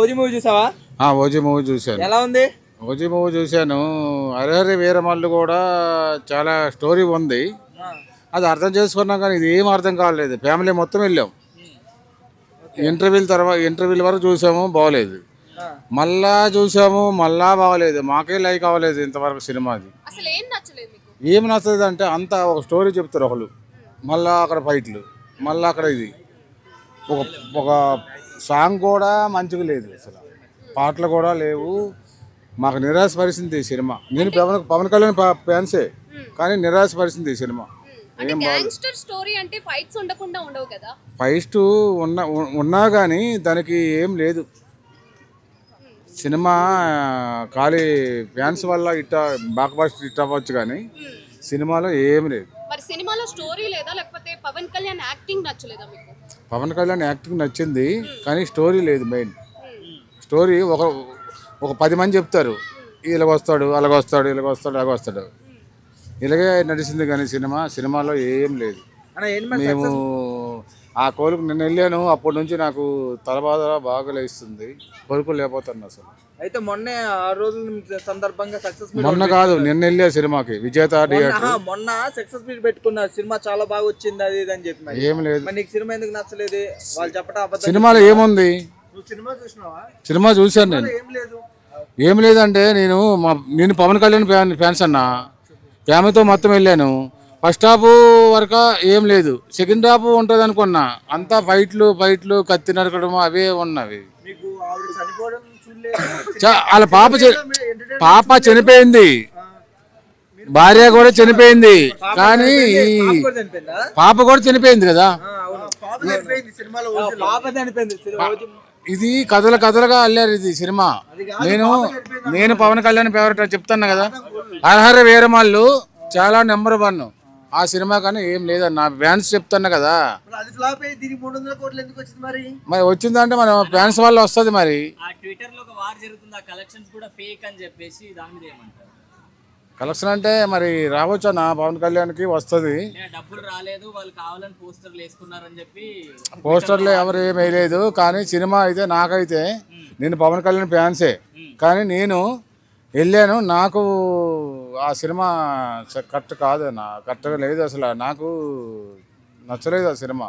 OG movie చూసావా? OG movie చూశాను. ఎలా ఉంది? ఓజీ మూవీ చూశాను. హరిహర వీరమల్లు కూడా చాలా స్టోరీ ఉంది. అది అర్థం చేసుకున్నాం కానీ ఇది ఏం అర్థం కాలేదు. ఫ్యామిలీ మొత్తం వెళ్ళాం. ఇంటర్వ్యూల వరకు చూసాము, బాగోలేదు. మళ్ళా చూసాము, మళ్ళా బాగోలేదు. మాకే లైక్ అవ్వలేదు ఇంతవరకు సినిమాది. ఏం నచ్చలేదు అంటే అంతా ఒక స్టోరీ చెప్తారు ఒకళ్ళు, మళ్ళా అక్కడ ఫైట్లు, మళ్ళీ అక్కడ ఇది ఒక సాంగ్ కూడా మంచిగా లేదు. అసలు పాటలు కూడా లేవు. మాకు నిరాశపరిచింది ఈ సినిమా. నేను పవన్ కళ్యాణ్ ఫ్యాన్సే, కానీ నిరాశపరిచింది ఈ సినిమా. ఫైట్స్ ఉన్నా కానీ దానికి ఏం లేదు. సినిమా ఖాళీ ఫ్యాన్స్ వల్ల ఇట్లా బ్లాక్ బస్టర్ హిట్ అవ్వచ్చు కానీ సినిమాలో ఏం లేదు. పవన్ కళ్యాణ్ యాక్టింగ్ నచ్చింది కానీ స్టోరీ లేదు. మెయిన్ స్టోరీ ఒక 10 మంది చెప్తారు, ఇలాగ వస్తాడు, అలాగ వస్తాడు, ఇలాగ వస్తాడు, అలాగ వస్తాడు, ఇలాగే నడిచింది కానీ సినిమాలో ఏం లేదు. మేము ఆ కోలుకు నిన్న వెళ్ళాను. అప్పటి నుంచి నాకు తలబాధ బాగా లేస్తుంది, కోలుకు లేకపోతాను అసలు. అయితే మొన్న 6 రోజుల సందర్భంగా సక్సెస్ మొన్న కాదు నిన్న వెళ్ళా సినిమాకి, విజేత మొన్న సక్సెస్ మీట్ పెట్టుకున్నారు. సినిమా చాలా బాగా వచ్చింది అది ఇది అని చెప్పి. ఏం లేదు. నీకు సినిమా ఎందుకు నచ్చలేదు? వాళ్ళు చెప్పడం సినిమాలో ఏముంది? సినిమా చూశాను నేను. ఏం లేదంటే నేను పవన్ కళ్యాణ్ ఫ్యాన్స్ అన్నా. ఫ్యామిలీతో మొత్తం వెళ్ళాను. ఫస్ట్ హాఫ్ వరకు ఏం లేదు, సెకండ్ హాఫ్ ఉంటుంది అనుకున్నా. అంతా ఫైట్లు కత్తి నరకడం అవే ఉన్నవి. వాళ్ళ పాప చనిపోయింది, భార్య కూడా చనిపోయింది, కానీ పాప కూడా చనిపోయింది కదా. ఇది కథలుగా అల్లారు ఇది సినిమా. నేను పవన్ కళ్యాణ్ ఫేవరెట్ చెప్తాను కదా. హరిహర వీరమల్లు చాలా నెంబర్ 1 ఆ సినిమా, కానీ ఏం లేదన్న ఫ్యాన్స్ చెప్తున్నా కదా. మరి వచ్చిందంటే మన ఫ్యాన్స్ వల్ల వస్తుంది. మరి కలెక్షన్ అంటే మరి రావచ్చు అన్న, పవన్ కళ్యాణ్కి వస్తుంది. పోస్టర్లు ఎవరు ఏం వేయలేదు, కానీ సినిమా అయితే నాకైతే నేను పవన్ కళ్యాణ్ ఫ్యాన్సే, కానీ నేను వెళ్ళాను. నాకు ఆ సినిమా కరెక్ట్ కాదు, కరెక్ట్గా లేదు అసలు. నాకు నచ్చలేదు ఆ సినిమా.